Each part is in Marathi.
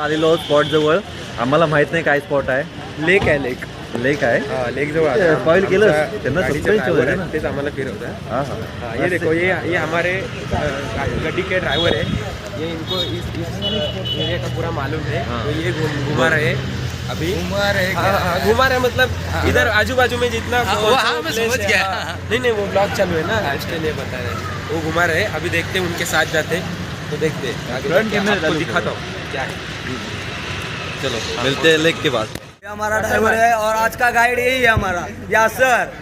आलेलो स्पॉट जवळ आम्हाला माहित नाही काय स्पॉट आहे. लेक आहे लेक लेक आहे. लेक जवळ स्पॉइल केलं त्यांना सस्पेन्स ठेवलं ना. तेच आम्हाला फिरवतं. हाँ हाँ ये देखो ये हमारे गड्डी के ड्राइवर है. ये इनको इस एरिया का पूरा मालूम है. तो ये घुमा रहे अभी. घुमा रहे मतलब इधर आजू बाजू में जितना नहीं वो ब्लॉग चालू है ना इसलिए नहीं बता रहे. वो घुमा रहे अभी देखते उनके साथ जाते तो देखते आपको दिखाता हूँ क्या है. चलो मिलते हैं लेक के बाद. हमारा ड्राइवर है और आज का गाइड यही है हमारा यासर.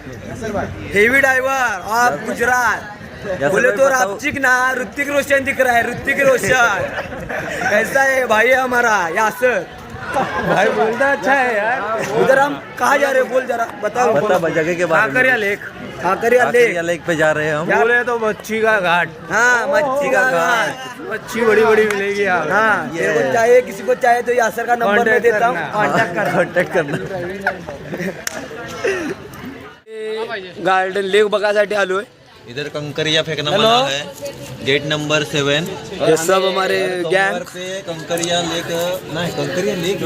हेवी ड्राइवर और गुजरात. बोले तो रापचिक ना ऋतिक रोशन दिख रहा है. ऋतिक रोशन कैसा है भाई है हमारा यासर. भाई बोलता अच्छा है यार. उधर हम कहाँ जा रहे हैं बोल जरा बताओ. बता जगह के बारे में. काकरिया लेक. काकरिया लेक. लेक पे जा रहे हैं हम. बोले तो मच्छी का घाट. हाँ मच्छी का घाट. मच्छी बड़ी बड़ी मिलेगी यार. हाँ तेरे को चाहिए किसी को चाहिए तो यासर का नंबर मैं देता हूँ. कॉन्टॅक्ट करना. गार्डन लेक बघायसाठी आलोय. इधर कंकरिया फेंकना मना है. Gate number 7. ये सब हमारे गैंग पे कंकरिया लेक नाही. कंकरिया लेक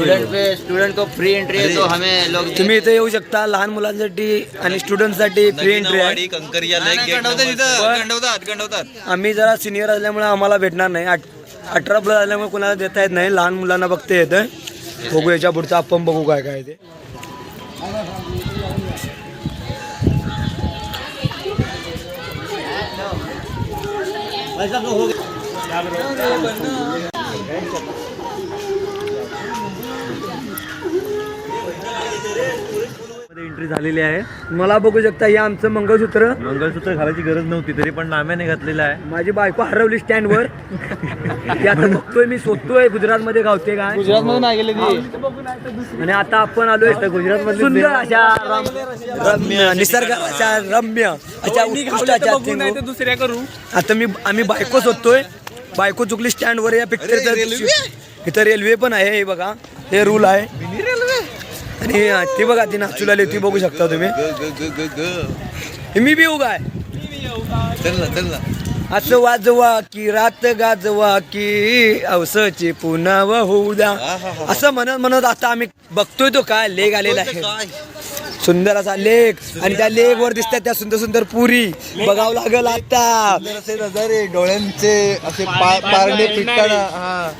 स्टूडेंट को फ्री एंट्री है. तो हमें लोग तुम्ही इथे येऊ शकता. लहान मुलांसाठी आणि स्टुडंटसाठी फ्री एंट्री आहे. कंकरिया लेक गेट गंडवतात. आम्ही जरा सिनियर असल्यामुळे आम्हाला भेटणार नाही. 18 प्लस असल्यामुळे कोणाला देता येत नाही. लहान मुलांना बघता येतं. बघू याच्या पुढचं आपण बघू काय काय ते. एंट्री झालेली आहे. मला बघू शकता हे आमचं मंगळसूत्र. मंगळसूत्र घालायची गरज नव्हती तरी पण नाम्याने घातलेलं आहे. माझी बायको हरवली स्टँडवर. ती आता बघतोय मी शोधतोय गुजरात मध्ये गावते काय. गुजरात मध्ये नाही गेले आणि आता आपण आलोय गुजरात मध्ये सुंदर अशा रम्य निसर्ग अशा रम्य अशा उत्कृष्ट अशा दुसऱ्या करू. आता आम्ही बायको शोधतोय. बायको चुकली स्टँडवर. या पिक्चर इथं रेल्वे पण आहे. हे बघा हे रूल आहे. आणि ती बघा ती नाचू लागली. ती बघू शकता तुम्ही. मी बी येऊ काय. असं वाजवा की रात गाजवा की अवसची पुन्हा होऊ द्या. असं म्हणत म्हणत आता आम्ही बघतोय तो काय लेक आलेला आहे. सुंदर असा लेक. आणि त्या लेक वर दिसतात त्या सुंदर सुंदर पुरी. बघावं लागल आता. नजारे डोळ्यांचे असे पारणे पिटाना.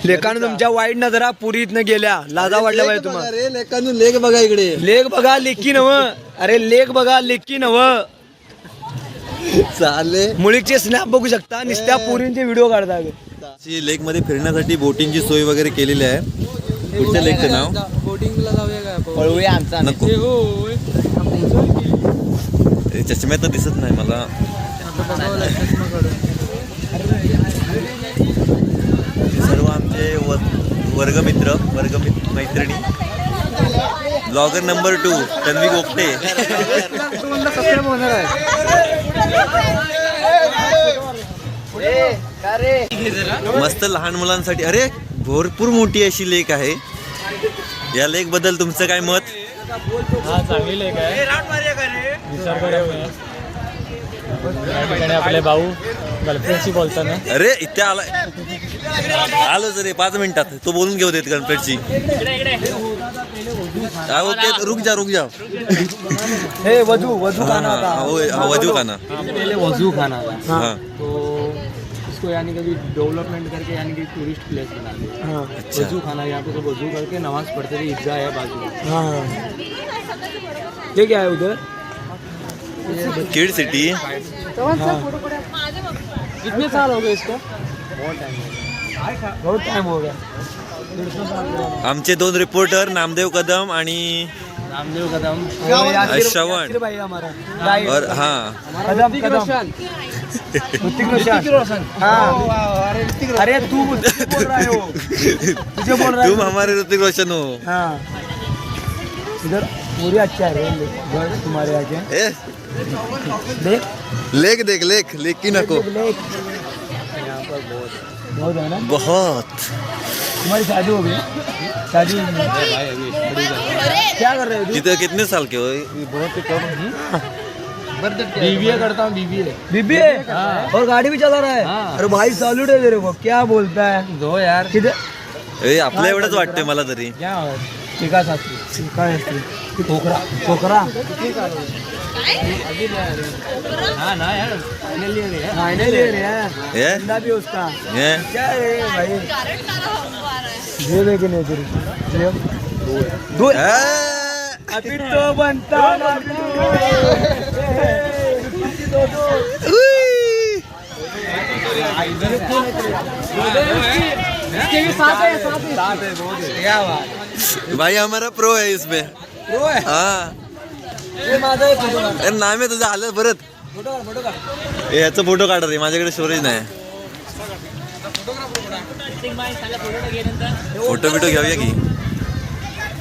लेकानं तुमच्या वाईट नजरा पुरी इथनं गेल्या. लाजा वाटल्या पाहिजे तुम्हाला. अरे लेकांनो लेक बघा इकडे. लेक बघा लेकी नव. अरे लेक बघा लेकी नव. चाले मुळीचे स्नॅप बघू शकता. नुसत्या पुरींचे व्हिडिओ काढतात. लेक मध्ये फिरण्यासाठी बोटिंगची सोय वगैरे केलेली आहे. पुढच्या लेकचं नाव बोटिंगला जाऊया का. पळूया आमचा नको. चष्म्यात दिसत नाही मला. सर्व आमचे वर्गमित्र मैत्रिणी. Blogger number 2 Tanvi Gopate. मस्त लहान मुलांसाठी. अरे भरपूर मोठी अशी लेक आहे. या लेक बद्दल तुमचं काय मत. चांगली लेक आहे. आपले भाऊ गर्लफ्रेंडशी बोलताना. अरे इथे आलो रे 5 मिनिटात. तो बोलून घेऊ देत गर्लफ्रेंडची. ओके रुक जा. हे वधू खाना था. वजू खाना. पहले वजू खाना था. हाँ. तो इसको यानी कि डेवलपमेंट करके यानी कि टूरिस्ट प्लेस बना दिया. वजू खाना. यहाँ पे तो वजू करके नमाज पढ़ते थे. ईदगाह है बाजू में. हाँ ये क्या है उधर. किड सिटी. कितने साल हो गए इसको. बहुत टाइम हो गया. आमचे 2 रिपोर्टर नामदेव कदम आणि रामदेव कदम. श्रवण भाई हमारा. और हाँ ऋतिक रोशन. हाँ अरे तू बोल रहा है हो. तुझे बोल रहा है. तुम हमारे ऋतिक रोशन हो. हाँ इधर पूरी अच्छा है घर तुम्हारे आगे. ए देख लेक की नको. यहाँ पर बहुत है ना. बहुत. तुम्हारी शादी हो गई. शादी क्या कर रहे हो. कितने साल के हो. बहुत कम. बीबीए करता हूँ बीबीए बीबीए और गाड़ी भी चला रहा है हाँ। अरे भाई सैल्यूट है तेरे को क्या बोलता है दो यार किती ए आपल्या एवढंच वाटतंय मला तरी. क्या टीका शास्त्री काय असते कोकरा कोकरा हाँ ना यार फाइनल ईयर है फाइनल ईयर है हे? बंदा भी उसका हे? क्या है भाई ये लेके नहीं तेरी दो ए! अभी तो बनता उई! क्या बात भाई हमारा प्रो है इसमें. प्रो है हा ये माझा एक फोटो काढ अरे नाम आहे तुझं आलं परत. फोटो काढ ए, याचा फोटो काढा रे माझ्याकडे स्टोरेज नाही. फोटो बिटो घेऊया की.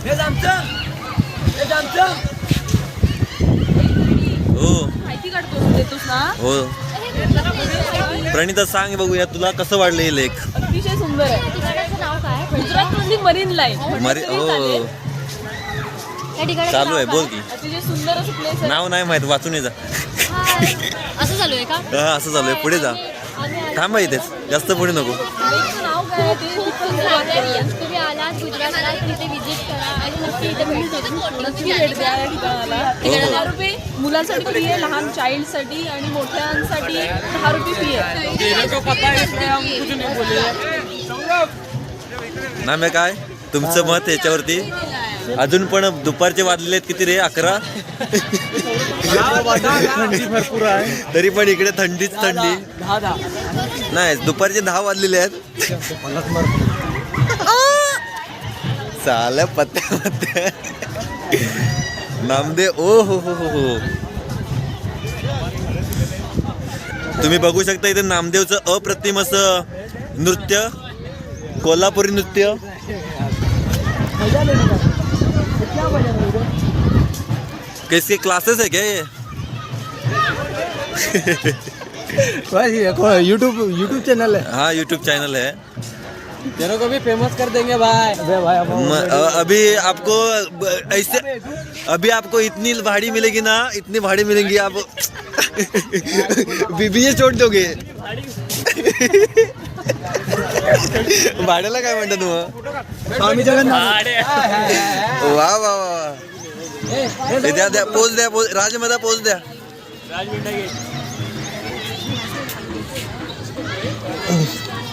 हे आमचं हे आमचं हो माहिती काढतोस देतोस ना हो प्रणिता सांग बघूया तुला कसं वाटलं हे लेख. अतिशय सुंदर आहे ठिकाणाचं नाव काय गुजरात मधली मरीन लाईन मरे हो त्या ठिकाणाचं चालू आहे नाव बोल काय? की. अतिशय सुंदर असं प्लेस आहे नाव नाही माहित वाचून ये जा. असं चालू आहे का हा असं चालू आहे पुढे जा. थांबा इथेच जास्त पुढे नको. प्लेसचं नाव काय आहे ते खूप सुंदर आहे. तुम्ही आलात गुजरातला तर इथे विजिट करा आणि नक्की इथे भेट देऊ. नक्की भेट द्या या ठिकाणाला. हो. 10 रुपये मुलांसाठी फ्री आहे लहान चाइल्डसाठी आणि मोठ्यांसाठी 10 रुपये फी आहे नाम्या काय तुमचं मत याच्यावरती. अजून पण दुपारचे वाजलेले आहेत किती रे 11. भरपूर आहे तरी पण इकडे थंडीच थंडी. 10 नाही दुपारचे 10 वाजलेले आहेत. चाल्या पत्त्या नामदेव ओ हो हो हो हो. तुम्ही बघू शकता इथे नामदेवचं अप्रतिम असं नृत्य कोल्हापुरी नृत्य. किसके क्लासेस है क्या ये. यूट्यूब चैनल है हाँ यूट्यूब चैनल है. तेरे को भी फेमस कर देंगे भाई अभी आपको ऐसे अभी आपको इतनी भाड़ी मिलेगी ना इतनी भाड़ी मिलेगी आप बीबीए छोड़ दोगे. भाड्याला काय म्हणतात मग. स्वामी जगन्नाथ वा वा वा. हे द्या द्या पोच द्या पोच राजमधा पोच द्या.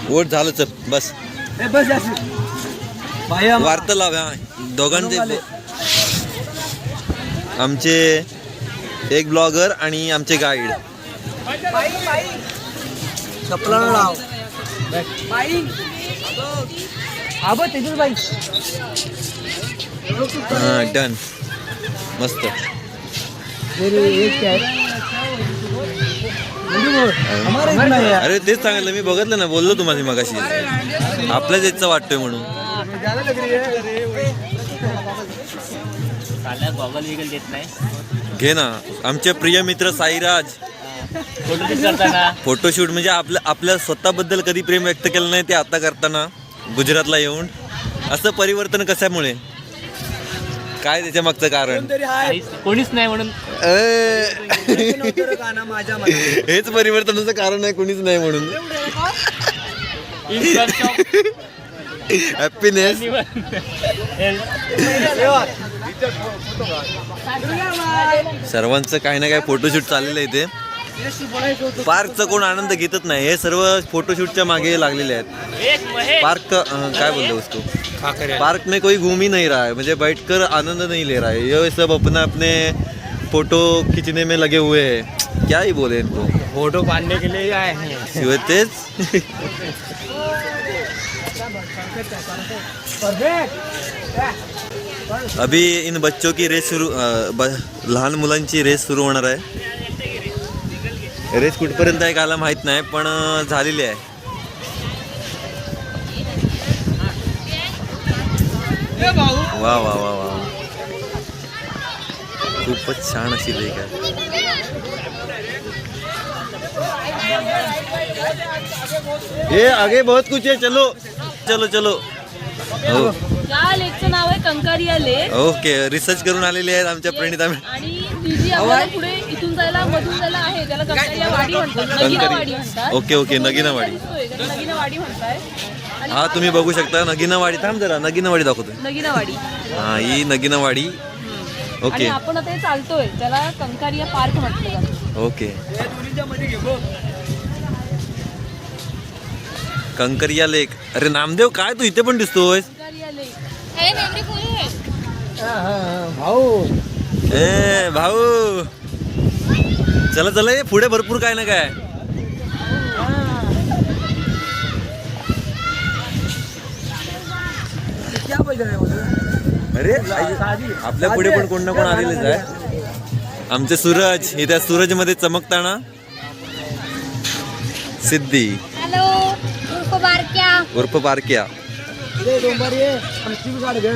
वोट झालं चल बस. ए, बस जास्त. भाई हम वार्ता लाव हा दोघांचे. आमचे एक ब्लॉगर आणि आमचे गाईड. चपला लाव आबो तेजस भाई हा डन मस्त. एक क्या है हमारे इतना है अरे तेच सांगितलं मी बघितलं ना बोललो तुम्हाला मगाशी आपल्याच याचा वाटतोय म्हणून. गॉगल विगल देत नाही घे ना आमचे प्रिय मित्र साईराज. फोटो करताना फोटोशूट म्हणजे आपल्या स्वतःबद्दल कधी प्रेम व्यक्त केलं नाही ते आता करताना गुजरातला येऊन असं परिवर्तन कशामुळे काय त्याच्या मागचं कारण. तरी हाय कोणीच नाही म्हणून नव्हतं रे गाणं माझ्या मध्ये. हेच परिवर्तनाचं कारण आहे कोणीच नाही म्हणून. हॅपीनेस. सर्वांचं काही ना काही फोटोशूट चाललेलं आहे इथे. पार्कचा कोण आनंद घेतच नाही. हे सर्व फोटोशूटच्या मागे लागलेले आहेत. पार्क काय बोलते उसको पार्क में कोई घूम ही नहीं रहा है म्हणजे बैठकर आनंद नहीं ले रहा है. ये सब अपना अपने फोटो खींचने में लगे हुए हैं. क्या ही बोले इनको. फोटो पाड़ने के लिए आए हैं शिवाय तेच. अभी इन बच्चों की रेस सुरू लहान मुलांची रेस सुरू होणार आहे. रेस कुठपर्यंत आहे काला माहित नाही पण झालेली आहे. वा वा वा वा खूपच छान अशी लेक आहे. ये आगे बहुत कुछ है. चलो चलो चलो. हो या लेकचं नाव आहे कंकारिया लेक ओके रिसर्च करून आलेले आहेत आमच्या प्रणिता. आणि ती जी आम्हाला पुढे इथून जायला मधून जायला आहे त्याला कंकारिया वाडी म्हणतात, नगीना वाडी म्हणतात. ओके, ओके, नगीना वाडी. दिसतोय, त्याला नगीना वाडी म्हणताय. आणि हा तुम्ही बघू शकता नगीनावाडी. थांब जरा, नगीनावाडी दाखवतोय. नगीना वाडी. हा ही नगीनावाडी. आणि ओके आपण आता हे चालतोय त्याला कंकारिया पार्क म्हटलं जातं. ओके. कंकरिया लेक. अरे नामदेव काय तू इथे पण दिसतोय? कंकारिया लेक. हे मेमरी फुल आहे. भाऊ ए भाऊ चला चला, हे पुढे भरपूर काय ना काय. अरे आपल्या पुढे पण कोण ना कोण आलेलेच आहे. आमचे सूरज इथे सूरज मध्ये चमकताना. सिद्धी हॅलो उर्फ बारक्या. उर्फ पारक्या.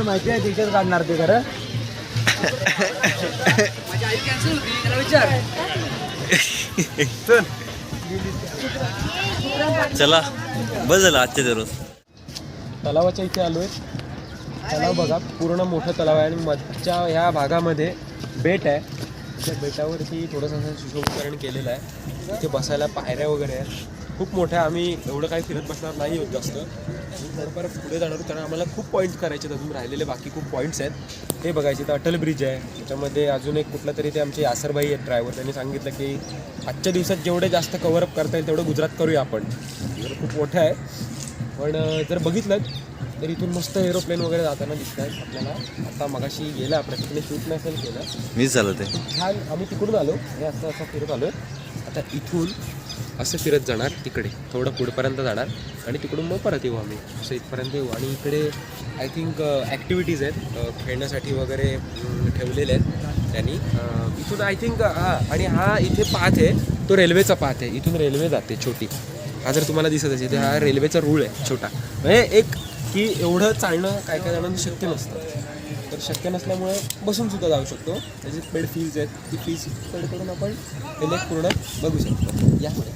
माहिती आहे टीचर काढणार ते खरं. चला बस झालं आजच्या दिवस. तलावाच्या इथे आलोय. तलाव बघा, पूर्ण मोठं तलाव आहे आणि मधच्या ह्या भागामध्ये बेट आहे. त्या बेटावरती थोडंसं असं सुशोभीकरण केलेलं आहे. इथे बसायला पायऱ्या वगैरे आहेत. खूप मोठ्या. आम्ही एवढं काही फिरत बसणार नाही होत जास्त. थोडंफार पुढे जाणार कारण आम्हाला खूप पॉईंट्स करायचे आहेत. अजून राहिलेले बाकी खूप पॉईंट्स आहेत. ते बघायचे. तर अटल ब्रिज आहे. त्याच्यामध्ये अजून एक कुठला तरी ते आमचे यासरबाई आहेत ड्रायव्हर. त्यांनी सांगितलं की आजच्या दिवसात जेवढे जास्त कव्हरअप करता येईल तेवढं गुजरात करूया आपण. तर खूप मोठं आहे. पण जर बघितलं तर इथून मस्त एरोप्लेन वगैरे जाताना दिसत आहेत आपल्याला. आता मगाशी गेलं आपल्या तिकडे शूट नसेल केलं. मीच चालत आहे. छान. आम्ही तिकडून आलो हे असं असं फिरत आलो. आता इथून असं फिरत जाणार तिकडे थोडं पुढेपर्यंत जाणार आणि तिकडून मग परत येऊ आम्ही. असं इथपर्यंत येऊ. आणि इकडे आय थिंक ॲक्टिव्हिटीज आहेत खेळण्यासाठी वगैरे ठेवलेले आहेत त्यांनी. इथून आय थिंक आणि हा इथे पाथ आहे तो रेल्वेचा पाथ आहे. इथून रेल्वे जाते छोटी. हा जर तुम्हाला दिसत असेल तर हा रेल्वेचा रूळ आहे छोटा. म्हणजे एक की एवढं चालणं काय काय जणांना शक्य नसतं. तर शक्य नसल्यामुळे बसून सुद्धा जाऊ शकतो. त्याची पेड फीज आहेत. ती फीज पेड करून आपण हे लेक पूर्ण बघू शकतो. यापुढे